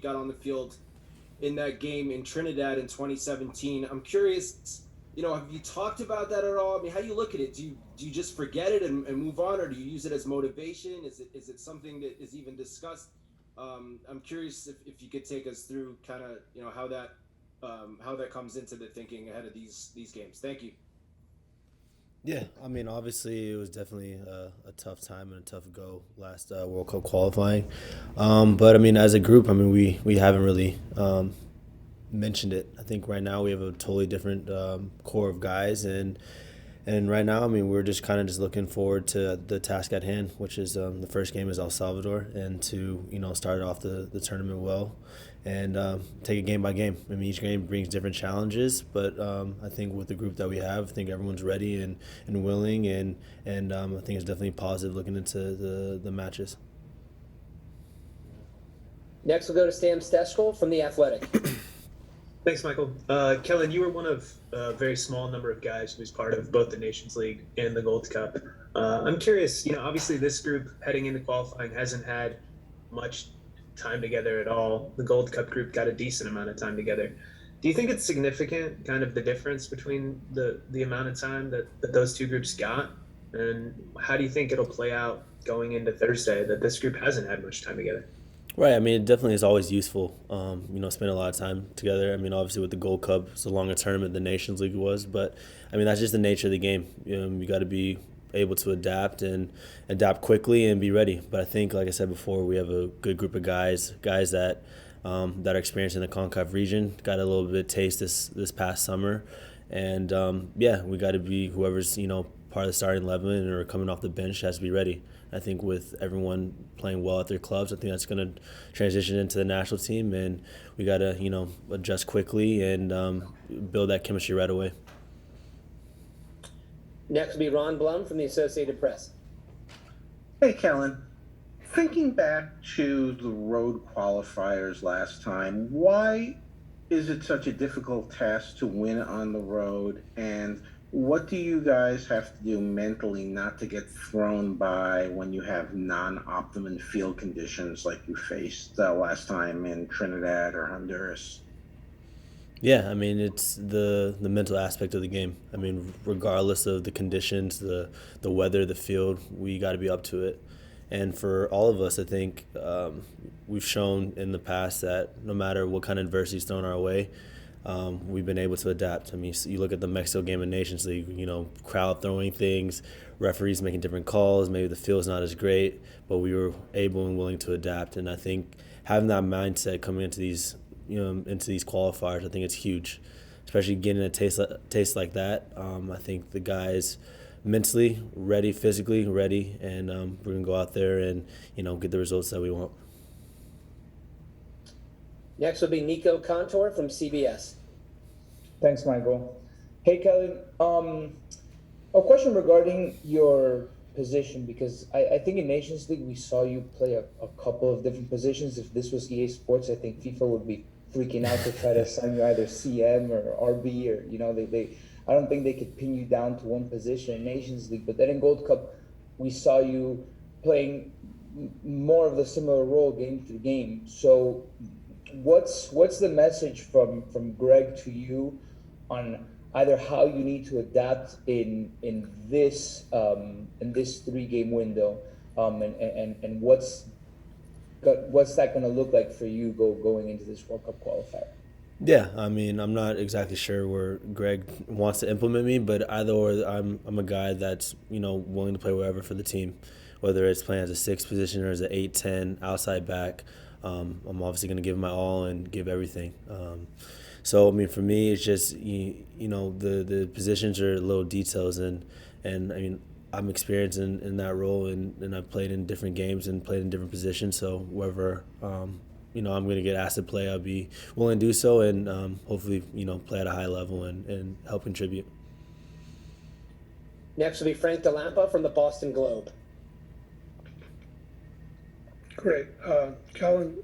got on the field in that game in Trinidad in 2017. I'm curious, have you talked about that at all? I mean, how do you look at it? Do you just forget it and move on, or do you use it as motivation? Is it something that is even discussed? I'm curious if you could take us through kind of how that comes into the thinking ahead of these games. Thank you. Yeah, I mean, obviously it was definitely a tough time and a tough go last World Cup qualifying, but I mean, as a group, I mean, we haven't really mentioned it. I think right now we have a totally different core of guys, and right now, I mean, we're just kind of just looking forward to the task at hand, which is the first game is El Salvador, and to start off the tournament well, and take it game by game. I mean, each game brings different challenges, but I think with the group that we have, I think everyone's ready and willing, and I think it's definitely positive looking into the matches. Next, we'll go to Sam Steshko from The Athletic. Thanks, Michael. Kellyn, you were one of a very small number of guys who was part of both the Nations League and the Gold Cup. I'm curious, obviously this group heading into qualifying hasn't had much time together at all. The Gold Cup group got a decent amount of time together. Do you think it's significant, kind of the difference between the amount of time that those two groups got? And how do you think it'll play out going into Thursday that this group hasn't had much time together? Right. I mean, it definitely is always useful. Spend a lot of time together. I mean, obviously with the Gold Cup, it's a longer tournament than the Nations League was, but I mean that's just the nature of the game. You got to be able to adapt quickly and be ready. But I think, like I said before, we have a good group of guys that are experienced in the CONCACAF region. Got a little bit of taste this past summer, and we got to be whoever's part of the starting 11 or coming off the bench has to be ready. I think with everyone playing well at their clubs, I think that's going to transition into the national team, and we got to adjust quickly and build that chemistry right away. Next will be Ron Blum from the Associated Press. Hey, Kellyn. Thinking back to the road qualifiers last time, why is it such a difficult task to win on the road, and what do you guys have to do mentally not to get thrown by when you have non-optimum field conditions like you faced last time in Trinidad or Honduras? Yeah, I mean, it's the mental aspect of the game. I mean, regardless of the conditions, the weather, the field, we got to be up to it. And for all of us, I think we've shown in the past that no matter what kind of adversity is thrown our way, we've been able to adapt. I mean, you look at the Mexico game in Nations League, crowd throwing things, referees making different calls, maybe the field's not as great, but we were able and willing to adapt. And I think having that mindset coming into these qualifiers, I think it's huge, especially getting a taste like that. I think the guys mentally ready, physically ready, and we're going to go out there and, get the results that we want. Next will be Nico Contour from CBS. Thanks, Michael. Hey, Kellyn. A question regarding your position, because I think in Nations League we saw you play a couple of different positions. If this was EA Sports, I think FIFA would be freaking out to try to assign you either CM or RB, or they I don't think they could pin you down to one position in Nations League. But then in Gold Cup, we saw you playing more of the similar role game through game. So what's the message from Greg to you on either how you need to adapt in this 3-game window, and what's that going to look like for you going into this World Cup qualifier? Yeah, I mean, I'm not exactly sure where Greg wants to implement me, but either or, I'm a guy that's willing to play wherever for the team, whether it's playing as a 6 position or as an 8-10 outside back. I'm obviously going to give my all and give everything. So I mean, for me, it's just the positions are little details, and I mean, I'm experienced in that role, and I've played in different games and played in different positions. So wherever I'm going to get asked to play, I'll be willing to do so, and hopefully play at a high level and help contribute. Next will be Frank DeLampa from the Boston Globe. Great. Kellyn,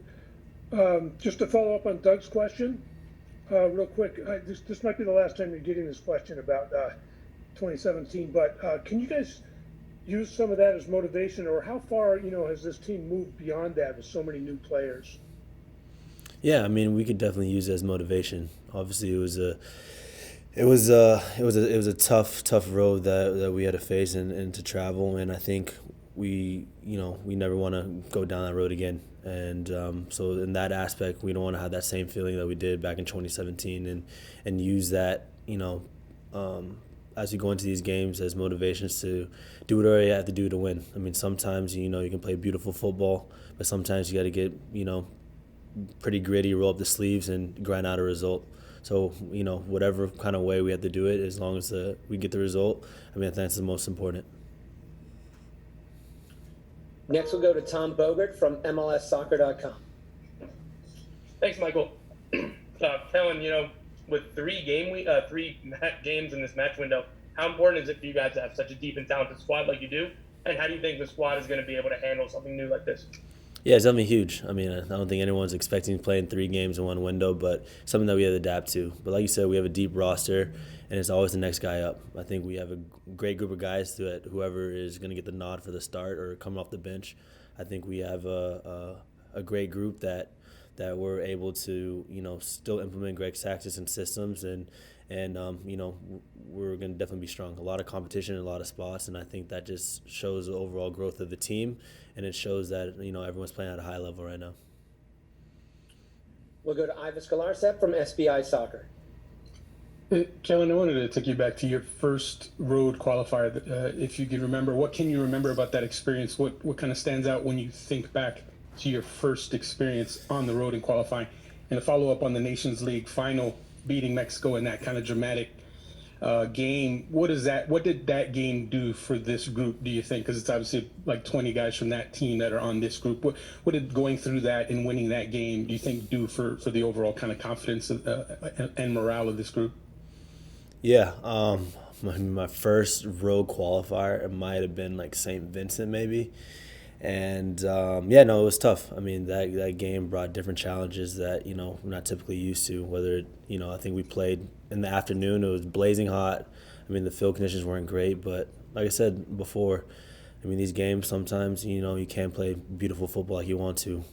just to follow up on Doug's question, real quick, this might be the last time you're getting this question about 2017, but can you guys use some of that as motivation, or how far, has this team moved beyond that with so many new players? Yeah, I mean, we could definitely use it as motivation. Obviously, it was a tough road that we had to face and to travel, and I think we never want to go down that road again. And so in that aspect, we don't want to have that same feeling that we did back in 2017, and use that as we go into these games as motivations to do whatever you have to do to win. I mean, sometimes you can play beautiful football, but sometimes you got to get pretty gritty, roll up the sleeves, and grind out a result. So, whatever kind of way we have to do it, as long as we get the result, I mean, I think that's the most important. Next, we'll go to Tom Bogert from MLSsoccer.com. Thanks, Michael. Kellyn, with three games in this match window, how important is it for you guys to have such a deep and talented squad like you do? And how do you think the squad is going to be able to handle something new like this? Yeah, it's something huge. I mean, I don't think anyone's expecting to play in 3 games in one window, but something that we have to adapt to. But like you said, we have a deep roster, and it's always the next guy up. I think we have a great group of guys that whoever is going to get the nod for the start or coming off the bench, I think we have a great group that we're able to still implement Greg Saxon's systems, and we're going to definitely be strong. A lot of competition in a lot of spots, and I think that just shows the overall growth of the team, and it shows that everyone's playing at a high level right now. We'll go to Ivis Galarcep from SBI Soccer. Kellyn, I wanted to take you back to your first road qualifier. If you can remember, what can you remember about that experience? What kind of stands out when you think back to your first experience on the road in qualifying? And a follow-up on the Nations League final, beating Mexico in that kind of dramatic game. What did that game do for this group, do you think? Because it's obviously like 20 guys from that team that are on this group. What did going through that and winning that game, do you think, do for the overall kind of confidence and morale of this group? Yeah, my first road qualifier, it might have been like St. Vincent maybe. And it was tough. I mean, that game brought different challenges that we're not typically used to. Whether I think we played in the afternoon. It was blazing hot. I mean, the field conditions weren't great, but like I said before, I mean, these games sometimes you can't play beautiful football like you want to.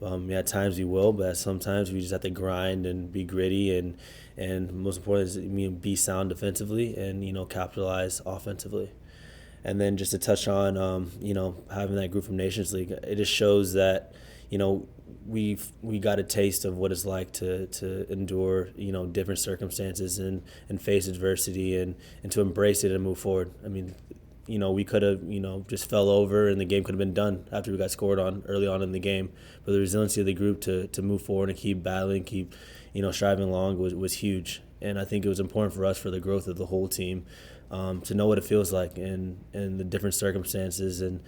At times you will, but sometimes we just have to grind and be gritty, and most important is be sound defensively and capitalize offensively. And then just to touch on, having that group from Nations League, it just shows that, we got a taste of what it's like to endure, different circumstances and face adversity and to embrace it and move forward. I mean, we could have, just fell over and the game could have been done after we got scored on early on in the game. But the resiliency of the group to move forward and keep battling, keep, striving along was huge. And I think it was important for us, for the growth of the whole team, to know what it feels like and the different circumstances and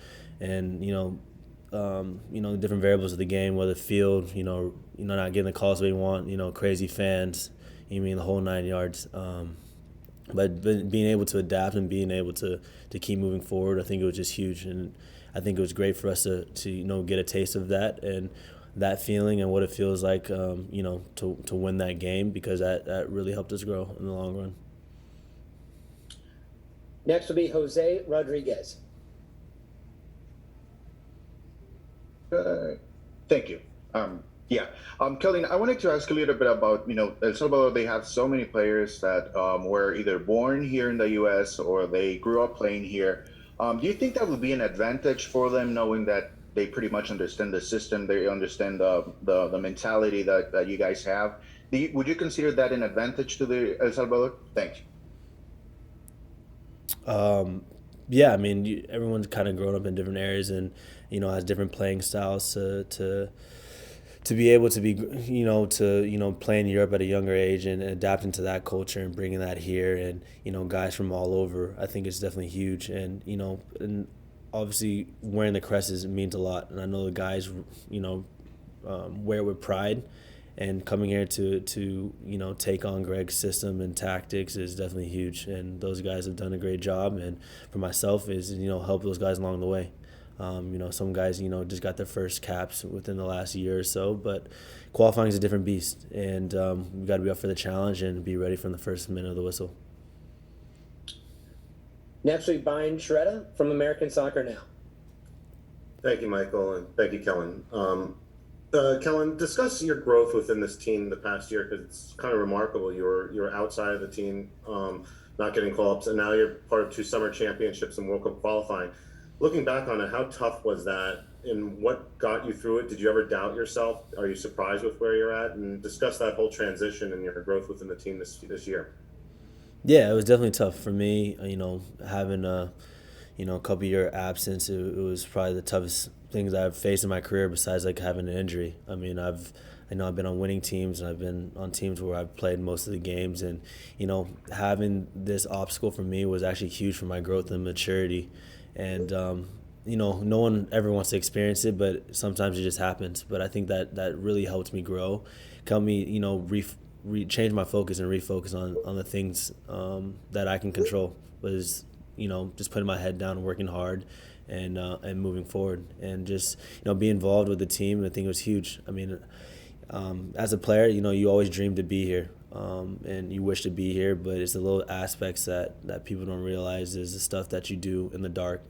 the different variables of the game, whether field, not getting the calls we want, crazy fans, the whole 9 yards. But being able to adapt and being able to keep moving forward, I think it was just huge. And I think it was great for us to get a taste of that and that feeling and what it feels like, to win that game, because that really helped us grow in the long run. Next will be Jose Rodriguez. Thank you. Kellyn, I wanted to ask a little bit about, El Salvador, they have so many players that were either born here in the U.S. or they grew up playing here. Do you think that would be an advantage for them, knowing that they pretty much understand the system, they understand the mentality that you guys have? Would you consider that an advantage to the El Salvador? Thank you. I mean, everyone's kind of grown up in different areas and, has different playing styles to be able to be, play in Europe at a younger age and adapting to that culture and bringing that here and, guys from all over, I think it's definitely huge. And, and obviously wearing the crest means a lot. And I know the guys, wear it with pride. And coming here to take on Greg's system and tactics is definitely huge. And those guys have done a great job. And for myself is, help those guys along the way. Some guys, just got their first caps within the last year or so. But qualifying is a different beast. And we got to be up for the challenge and be ready from the first minute of the whistle. Next will be Brian Shreda from American Soccer Now. Thank you, Michael, and thank you, Kellyn. Kellyn, discuss your growth within this team the past year, because it's kind of remarkable. You were outside of the team, not getting call-ups, and now you're part of 2 summer championships and World Cup qualifying. Looking back on it, how tough was that, and what got you through it? Did you ever doubt yourself? Are you surprised with where you're at? And discuss that whole transition and your growth within the team this year. Yeah, it was definitely tough for me. Having a couple year absence, it was probably the toughest things I've faced in my career besides like having an injury. I mean, I've been on winning teams and I've been on teams where I've played most of the games, and having this obstacle for me was actually huge for my growth and maturity. And no one ever wants to experience it, but sometimes it just happens. But I think that really helped me grow, helped me change my focus and refocus on the things that I can control. Was just putting my head down and working hard and moving forward, and just be involved with the team. I think it was huge. I mean, as a player, you always dream to be here, and you wish to be here, but it's the little aspects that people don't realize is the stuff that you do in the dark.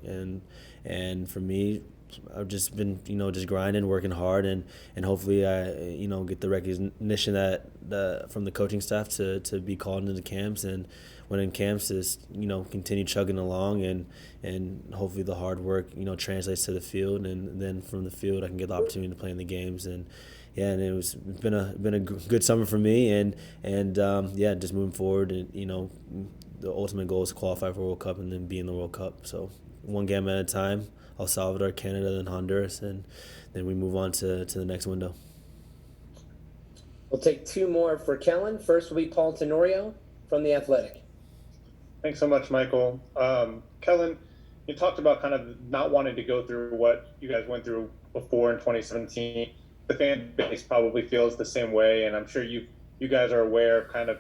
And for me, I've just been just grinding, working hard, and hopefully I get the recognition that from the coaching staff to be called into camps, and when in camps is continue chugging along, and hopefully the hard work translates to the field, and then from the field I can get the opportunity to play in the games. And it's been a good summer for me, and just moving forward, and the ultimate goal is to qualify for World Cup and then be in the World Cup. So one game at a time. El Salvador, Canada, then Honduras, and then we move on to the next window. We'll take 2 more for Kellyn. First will be Paul Tenorio from The Athletic. Thanks so much, Michael. Kellyn, you talked about kind of not wanting to go through what you guys went through before in 2017. The fan base probably feels the same way, and I'm sure you guys are aware of kind of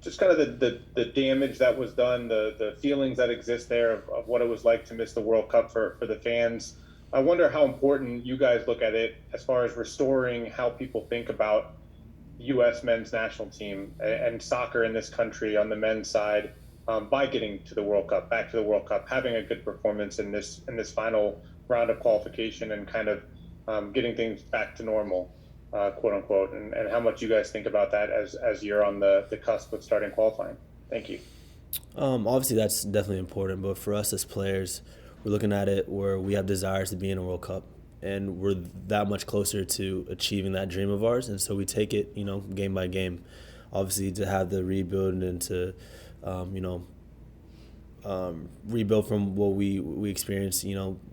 just kind of the damage that was done, the feelings that exist there of what it was like to miss the World Cup for the fans. I wonder how important you guys look at it as far as restoring how people think about U.S. men's national team and soccer in this country on the men's side, by getting to the World Cup, back to the World Cup, having a good performance in this final round of qualification, and kind of getting things back to normal. Quote unquote, and how much you guys think about that as you're on the cusp of starting qualifying. Thank you. Obviously, that's definitely important, but for us as players, we're looking at it where we have desires to be in a World Cup, and we're that much closer to achieving that dream of ours, and so we take it, game by game. Obviously, to have the rebuild and to, rebuild from what we experienced,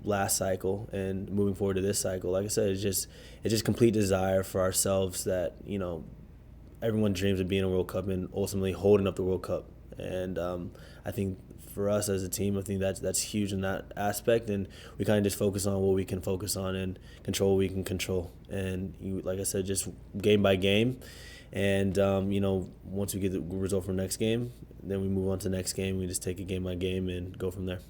last cycle, and moving forward to this cycle. Like I said, it's just complete desire for ourselves that everyone dreams of being in a World Cup and ultimately holding up the World Cup. And I think for us as a team, I think that's huge in that aspect, and we kind of just focus on what we can focus on and control what we can control. And like I said, just game by game. And once we get the result from next game, then we move on to the next game. We just take it game by game and go from there.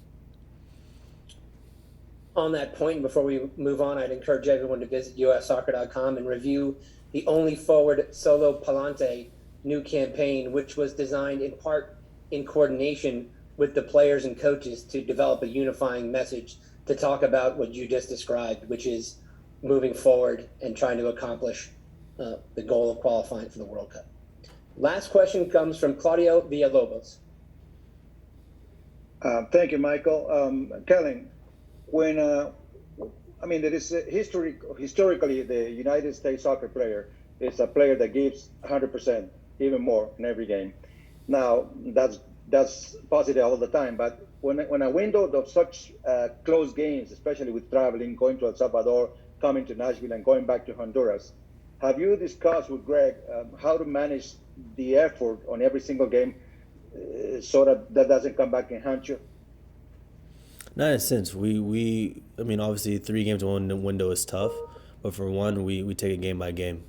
On that point, before we move on, I'd encourage everyone to visit ussoccer.com and review the Only Forward Solo Palante new campaign, which was designed in part in coordination with the players and coaches to develop a unifying message to talk about what you just described, which is moving forward and trying to accomplish the goal of qualifying for the World Cup. Last question comes from Claudio Villalobos. Thank you, Michael. Kellyn, when there is historically the United States soccer player is a player that gives 100%, even more in every game. Now that's positive all the time, but when a window of such close games, especially with traveling, going to El Salvador, coming to Nashville, and going back to Honduras, have you discussed with Greg how to manage the effort on every single game so that doesn't come back and haunt you? Not in a sense. Obviously 3 games in one window is tough, but for one, we take it game by game.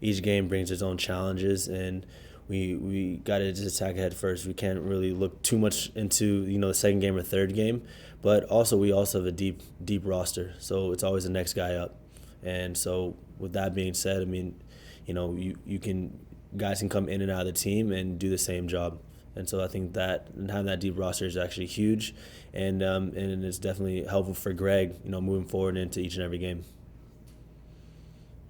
Each game brings its own challenges, and we got to just attack ahead first. We can't really look too much into the second game or third game, but we also have a deep roster, so it's always the next guy up. And so with that being said, guys can come in and out of the team and do the same job. And so I think that having that deep roster is actually huge, and it's definitely helpful for Greg, moving forward into each and every game.